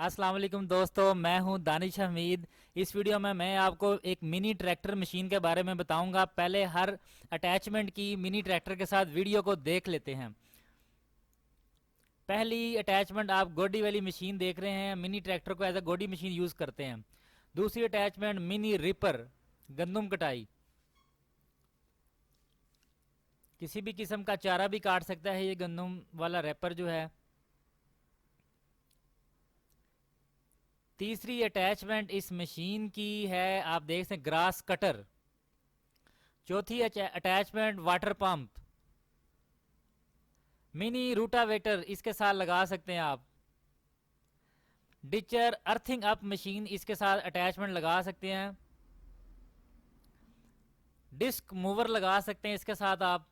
अस्सलाम वालेकुम दोस्तों, मैं हूं दानिश हमीद। इस वीडियो में मैं आपको एक मिनी ट्रैक्टर मशीन के बारे में बताऊंगा। पहले हर अटैचमेंट की मिनी ट्रैक्टर के साथ वीडियो को देख लेते हैं। पहली अटैचमेंट आप गोडी वाली मशीन देख रहे हैं। मिनी ट्रैक्टर को एज अ गोडी मशीन यूज़ करते हैं। दूसरी अटैचमेंट मिनी रिपर, गंदम कटाई। किसी भी किस्म का चारा भी काट सकता है ये गंदम वाला रैपर जो है। तीसरी अटैचमेंट इस मशीन की है, आप देख सकते हैं, ग्रास कटर। चौथी attachment water pump. Mini rotavator इसके साथ लगा सकते हैं आप। डिचर अर्थिंग अप मशीन इसके साथ अटैचमेंट लगा सकते हैं। डिस्क मूवर लगा सकते हैं इसके साथ आप।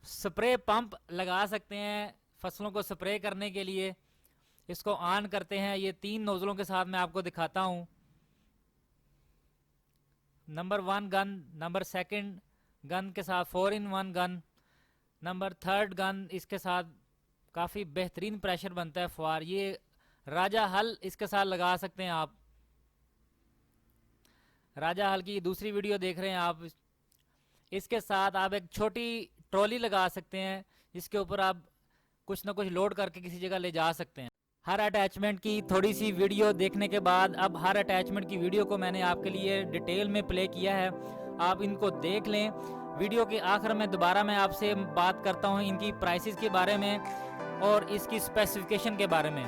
स्प्रे पंप लगा सकते हैं फसलों को स्प्रे करने के लिए। इसको ऑन करते हैं, ये 3 नोजलों के साथ मैं आपको दिखाता हूं। Number 1 gun, number second gun के साथ 4 in 1 gun, number third gun इसके साथ काफ़ी बेहतरीन प्रेशर बनता है फुआर। ये राजा हल इसके साथ लगा सकते हैं आप। राजा हल की दूसरी वीडियो देख रहे हैं आप। इसके साथ आप एक छोटी ट्रॉली लगा सकते हैं जिसके ऊपर आप कुछ ना कुछ लोड करके किसी जगह ले जा सकते हैं। हर अटैचमेंट की थोड़ी सी वीडियो देखने के बाद अब हर अटैचमेंट की वीडियो को मैंने आपके लिए डिटेल में प्ले किया है। आप इनको देख लें। वीडियो के आखिर में दोबारा मैं आपसे बात करता हूँ इनकी प्राइसेस के बारे में और इसकी स्पेसिफिकेशन के बारे में।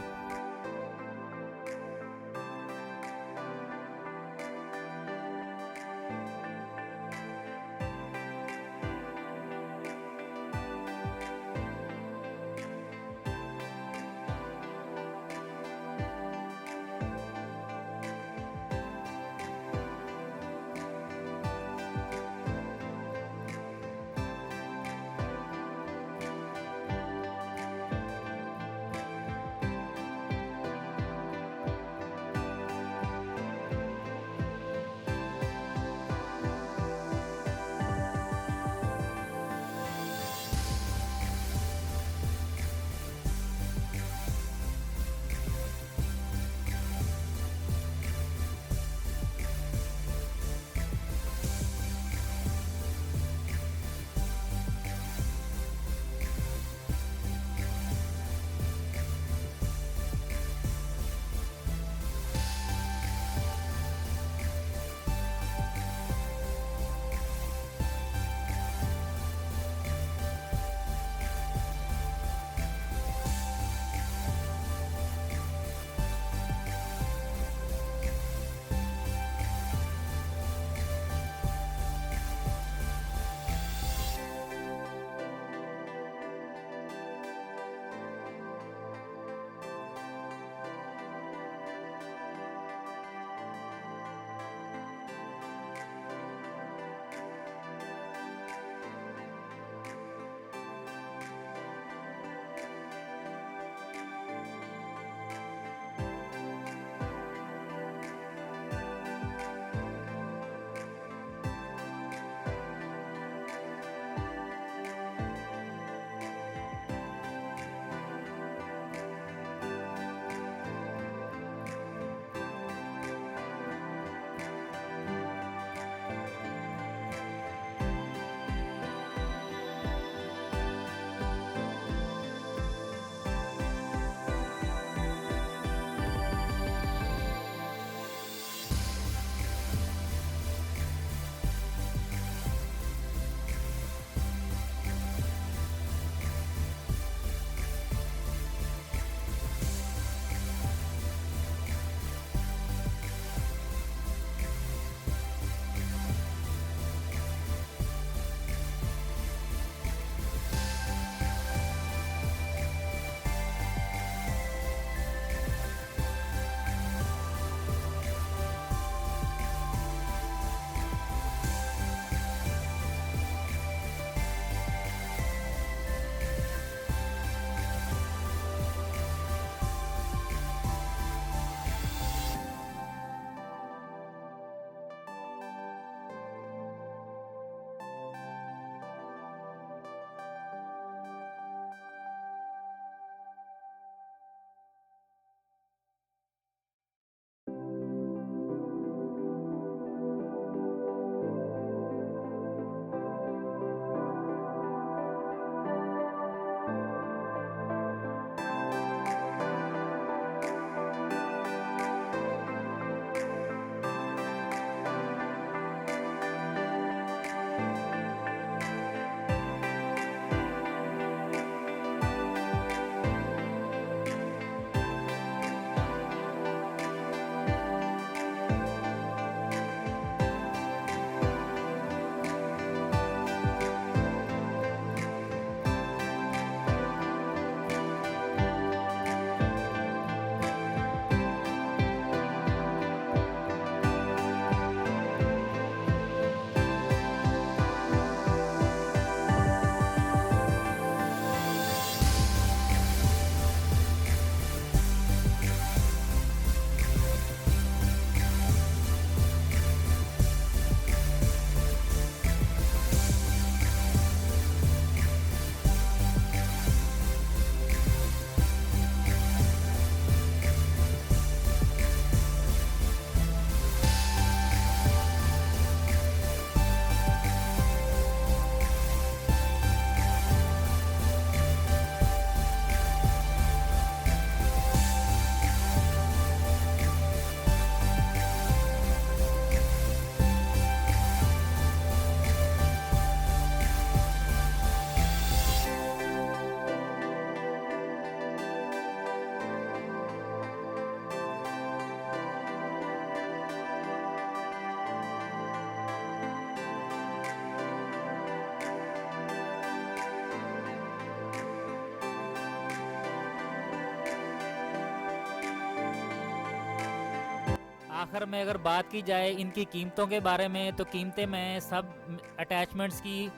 आखिर में अगर बात की जाए इनकी कीमतों के बारे में, तो कीमतें मैं सब अटैचमेंट्स की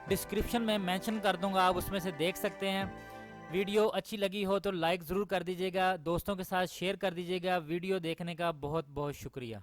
डिस्क्रिप्शन में मेंशन कर दूंगा, आप उसमें से देख सकते हैं। वीडियो अच्छी लगी हो तो लाइक ज़रूर कर दीजिएगा, दोस्तों के साथ शेयर कर दीजिएगा। वीडियो देखने का बहुत बहुत शुक्रिया।